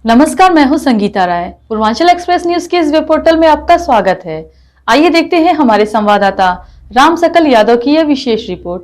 नमस्कार, मैं हूं संगीता राय। पूर्वांचल एक्सप्रेस न्यूज के इस वेब पोर्टल में आपका स्वागत है। आइए देखते हैं हमारे संवाददाता राम सकल यादव की यह विशेष रिपोर्ट।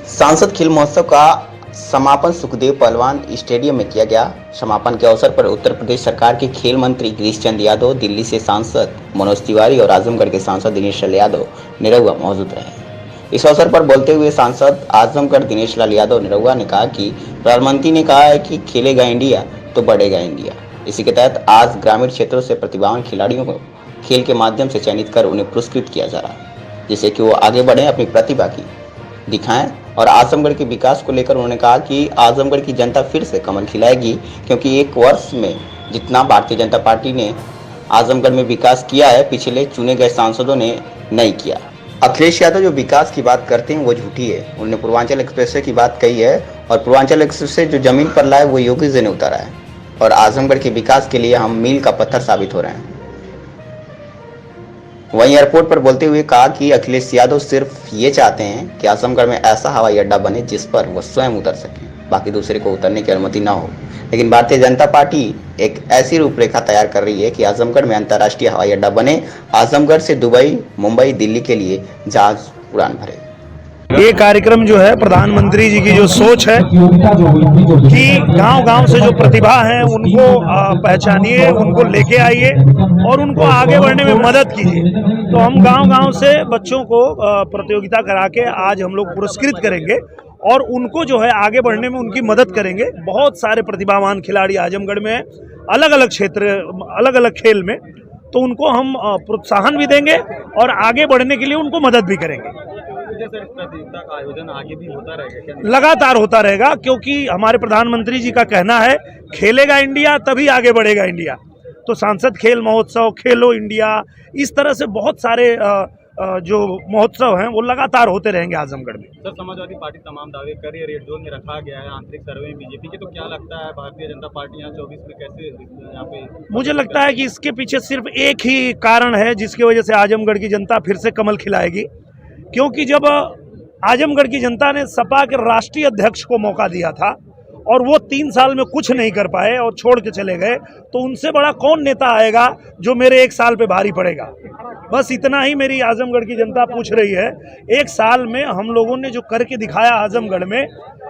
सांसद खेल महोत्सव का समापन सुखदेव पहलवान स्टेडियम में किया गया। समापन के अवसर पर उत्तर प्रदेश सरकार के खेल मंत्री गिरीश चंद्र यादव, दिल्ली से सांसद मनोज तिवारी और आजमगढ़ के सांसद दिनेश लाल यादव निरहुआ मौजूद रहे। इस अवसर पर बोलते हुए सांसद आजमगढ़ दिनेश लाल यादव निरहुआ ने कहा कि प्रधानमंत्री ने कहा है कि खेलेगा इंडिया तो बढ़ेगा इंडिया। इसी के तहत आज ग्रामीण क्षेत्रों से प्रतिभावान खिलाड़ियों को खेल के माध्यम से चयनित कर उन्हें पुरस्कृत किया जा रहा है, जिससे कि वो आगे बढ़े, अपनी प्रतिभा की दिखाएं। और आजमगढ़ के विकास को लेकर उन्होंने कहा कि आजमगढ़ की जनता फिर से कमल खिलाएगी, क्योंकि एक वर्ष में जितना भारतीय जनता पार्टी ने आजमगढ़ में विकास किया है, पिछले चुने गए सांसदों ने नहीं किया। अखिलेश यादव जो विकास की बात करते हैं वो झूठी है। उन्होंने पूर्वांचल एक्सप्रेसवे की बात कही है और पूर्वांचल एक्सप्रेसवे जो जमीन पर लाए वो योगी जी ने उतारा है और आजमगढ़ के विकास के लिए हम मील का पत्थर साबित हो रहे हैं। वहीं एयरपोर्ट पर बोलते हुए कहा कि अखिलेश यादव सिर्फ ये चाहते हैं कि आजमगढ़ में ऐसा हवाई अड्डा बने जिस पर वो स्वयं उतर सकें, बाकी दूसरे को उतरने की अनुमति न हो। लेकिन भारतीय जनता पार्टी एक ऐसी रूपरेखा तैयार कर रही है कि आजमगढ़ में अंतर्राष्ट्रीय हवाई अड्डा बने, आजमगढ़ से दुबई, मुंबई, दिल्ली के लिए जहाज उड़ान भरे। ये कार्यक्रम जो है प्रधानमंत्री जी की जो सोच है कि गांव-गांव से जो प्रतिभा है उनको पहचानिए, उनको लेके आइए और उनको आगे बढ़ने में मदद कीजिए। तो हम गांव-गांव से बच्चों को प्रतियोगिता करा के आज हम लोग पुरस्कृत करेंगे और उनको जो है आगे बढ़ने में उनकी मदद करेंगे। बहुत सारे प्रतिभावान खिलाड़ी आजमगढ़ में अलग अलग क्षेत्र, अलग अलग खेल में, तो उनको हम प्रोत्साहन भी देंगे और आगे बढ़ने के लिए उनको मदद भी करेंगे। सर, इस प्रतियोगिता का आयोजन आगे भी होता रहेगा? लगातार होता रहेगा, क्योंकि हमारे प्रधानमंत्री जी का कहना है खेलेगा इंडिया तभी आगे बढ़ेगा इंडिया। तो सांसद खेल महोत्सव, खेलो इंडिया, इस तरह से बहुत सारे जो महोत्सव हैं वो लगातार होते रहेंगे आजमगढ़ में। सर, समाजवादी पार्टी तमाम दावे कर रही है, रेड जोन में रखा गया है आंतरिक सर्वे में बीजेपी के, तो क्या लगता है भारतीय जनता पार्टी यहाँ 24 में कैसे यहाँ पे? मुझे लगता है कि इसके पीछे सिर्फ एक ही कारण है जिसकी वजह से आजमगढ़ की जनता फिर से कमल खिलाएगी, क्योंकि जब आजमगढ़ की जनता ने सपा के राष्ट्रीय अध्यक्ष को मौका दिया था और वो 3 साल में कुछ नहीं कर पाए और छोड़ के चले गए, तो उनसे बड़ा कौन नेता आएगा जो मेरे 1 साल पे भारी पड़ेगा। बस इतना ही मेरी आजमगढ़ की जनता पूछ रही है। 1 साल में हम लोगों ने जो करके दिखाया आजमगढ़ में,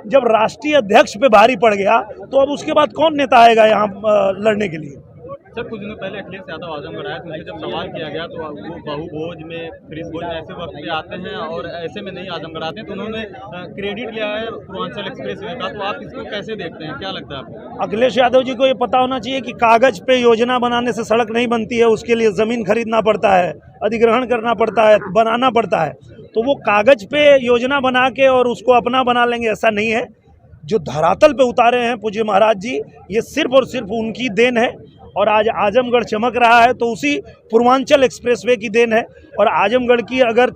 जब राष्ट्रीय अध्यक्ष पे भारी पड़ गया तो अब उसके बाद कौन नेता आएगा यहाँ लड़ने के लिए। सर, कुछ दिनों पहले अखिलेश यादव आजमगढ़ आए तो उनसे जब सवाल किया गया तो वो बहु भोज में, फ्रिज भोज में ऐसे वक्त पे आते हैं और ऐसे में नहीं आजमगढ़ आते हैं, तो उन्होंने क्रेडिट लिया है पूर्वांचल एक्सप्रेसवे का, तो आप इसको कैसे देखते हैं, क्या लगता है आपको? अखिलेश यादव जी को ये पता होना चाहिए कि कागज पे योजना बनाने से सड़क नहीं बनती है, उसके लिए ज़मीन खरीदना पड़ता है, अधिग्रहण करना पड़ता है, बनाना पड़ता है। तो वो कागज पे योजना बना के और उसको अपना बना लेंगे, ऐसा नहीं है। जो धरातल पे उतारे हैं पूज्य महाराज जी, ये सिर्फ और सिर्फ उनकी देन है और आज आजमगढ़ चमक रहा है तो उसी पूर्वांचल एक्सप्रेसवे की देन है। और आजमगढ़ की अगर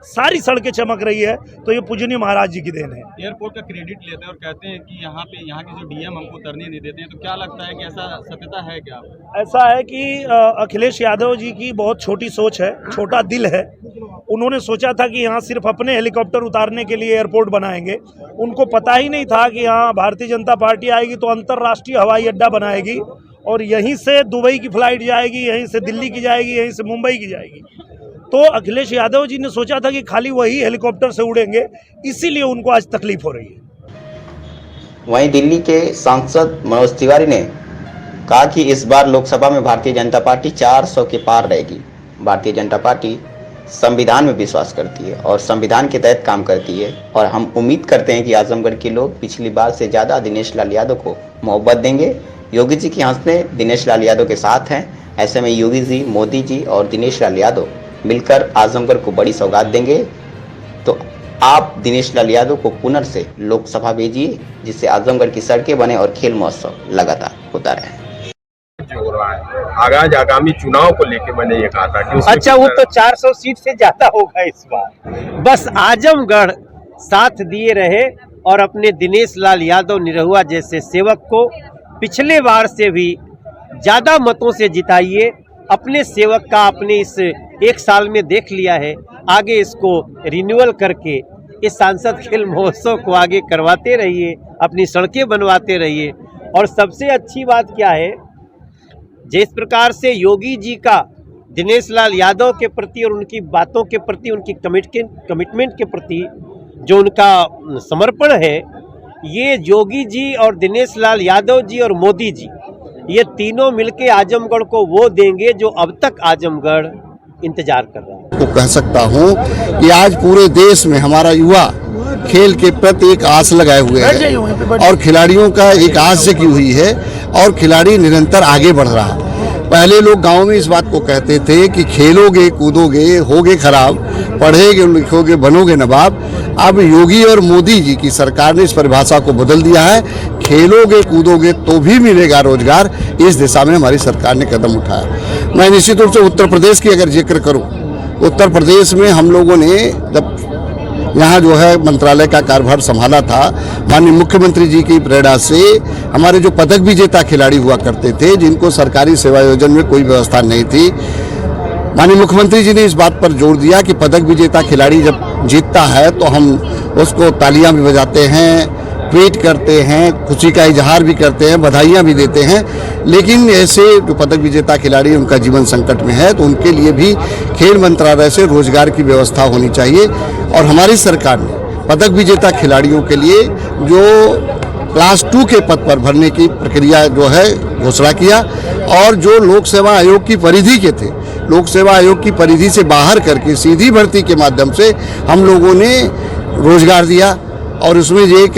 सारी सड़कें चमक रही है तो ये पूजनीय महाराज जी की देन है। एयरपोर्ट का क्रेडिट लेते हैं और कहते हैं कि यहाँ के जो डीएम हमको उतरने नहीं देते हैं, तो क्या लगता है कि ऐसा सत्यता है क्या? ऐसा है कि अखिलेश यादव जी की बहुत छोटी सोच है, छोटा दिल है। उन्होंने सोचा था कि यहाँ सिर्फ अपने हेलीकॉप्टर उतारने के लिए एयरपोर्ट बनाएंगे। उनको पता ही नहीं था कि यहाँ भारतीय जनता पार्टी आएगी तो अंतर्राष्ट्रीय हवाई अड्डा बनाएगी और यहीं से दुबई की फ्लाइट जाएगी, यहीं से दिल्ली की जाएगी, यहीं से मुंबई की जाएगी। तो अखिलेश यादव जी ने सोचा था कि खाली वही हेलीकॉप्टर से उड़ेंगे, इसीलिए उनको आज तकलीफ हो रही है। वहीं दिल्ली के सांसद मनोज तिवारी ने कहा कि इस बार लोकसभा में भारतीय जनता पार्टी 400 के पार रहेगी। भारतीय जनता पार्टी संविधान में विश्वास करती है और संविधान के तहत काम करती है और हम उम्मीद करते हैं कि आजमगढ़ के लोग पिछली बार से ज़्यादा दिनेश लाल यादव को मोहब्बत देंगे। योगी जी की हंसने दिनेश लाल यादव के साथ हैं। ऐसे में योगी जी, मोदी जी और दिनेश लाल यादव मिलकर आजमगढ़ को बड़ी सौगात देंगे। तो आप दिनेश लाल यादव को पुनः से लोकसभा भेजिए, जिससे आजमगढ़ की सड़कें बने और खेल महोत्सव लगातार होता रहे। हो रहा है आगामी चुनाव को लेके मैंने ये कहा था कि अच्छा, वो तो 400 सीट से ज्यादा होगा इस बार। बस आजमगढ़ साथ दिए रहे और अपने दिनेश लाल यादव निरहुआ जैसे सेवक को पिछले बार से भी ज्यादा मतों से जिताइए अपने सेवक का अपने इस 1 साल में देख लिया है, आगे इसको रिन्यूअल करके इस सांसद खेल महोत्सव को आगे करवाते रहिए, अपनी सड़कें बनवाते रहिए। और सबसे अच्छी बात क्या है, जिस प्रकार से योगी जी का दिनेश लाल यादव के प्रति और उनकी बातों के प्रति, उनकी कमिटमेंट के प्रति जो उनका समर्पण है, ये योगी जी और दिनेश लाल यादव जी और मोदी जी, ये तीनों मिलके आजमगढ़ को वो देंगे जो अब तक आजमगढ़ इंतजार कर रहा है। तो कह सकता हूँ कि आज पूरे देश में हमारा युवा खेल के प्रति एक आस लगाए हुए है और खिलाड़ियों का एक आस जगी हुई है और खिलाड़ी निरंतर आगे बढ़ रहा है। पहले लोग गांव में इस बात को कहते थे कि खेलोगे कूदोगे होगे खराब, पढ़ोगे लिखोगे बनोगे नवाब। अब योगी और मोदी जी की सरकार ने इस परिभाषा को बदल दिया है, खेलोगे कूदोगे तो भी मिलेगा रोजगार। इस दिशा में हमारी सरकार ने कदम उठाया। मैं निश्चित रूप से उत्तर प्रदेश की अगर जिक्र करूं, उत्तर प्रदेश में हम लोगों ने जब यहाँ जो है मंत्रालय का कार्यभार संभाला था, माननीय मुख्यमंत्री जी की प्रेरणा से हमारे जो पदक विजेता खिलाड़ी हुआ करते थे, जिनको सरकारी सेवा योजना में कोई व्यवस्था नहीं थी, माननीय मुख्यमंत्री जी ने इस बात पर जोर दिया कि पदक विजेता खिलाड़ी जब जीतता है तो हम उसको तालियां भी बजाते हैं, ट्वीट करते हैं, खुशी का इजहार भी करते हैं, बधाइयां भी देते हैं। लेकिन ऐसे जो पदक विजेता खिलाड़ी उनका जीवन संकट में है तो उनके लिए भी खेल मंत्रालय से रोजगार की व्यवस्था होनी चाहिए। और हमारी सरकार ने पदक विजेता खिलाड़ियों के लिए जो क्लास 2 के पद पर भरने की प्रक्रिया जो है घोषणा किया और जो लोक सेवा आयोग की परिधि के थे, लोक सेवा आयोग की परिधि से बाहर करके सीधी भर्ती के माध्यम से हम लोगों ने रोजगार दिया। और उसमें एक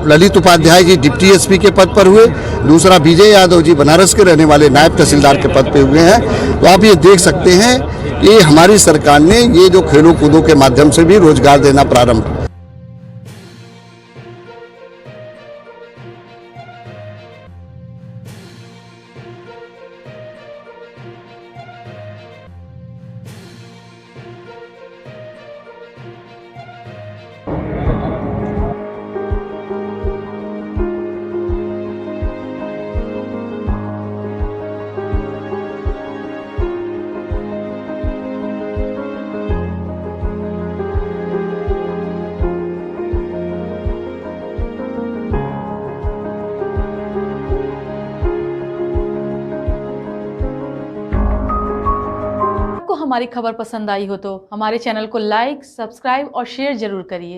ललित उपाध्याय जी डिप्टी एसपी के पद पर हुए, दूसरा विजय यादव जी बनारस के रहने वाले नायब तहसीलदार के पद पे हुए हैं। तो आप ये देख सकते हैं कि हमारी सरकार ने ये जो खेलों कूदों के माध्यम से भी रोजगार देना प्रारंभ। हमारी खबर पसंद आई हो तो हमारे चैनल को लाइक, सब्सक्राइब और शेयर जरूर करिए।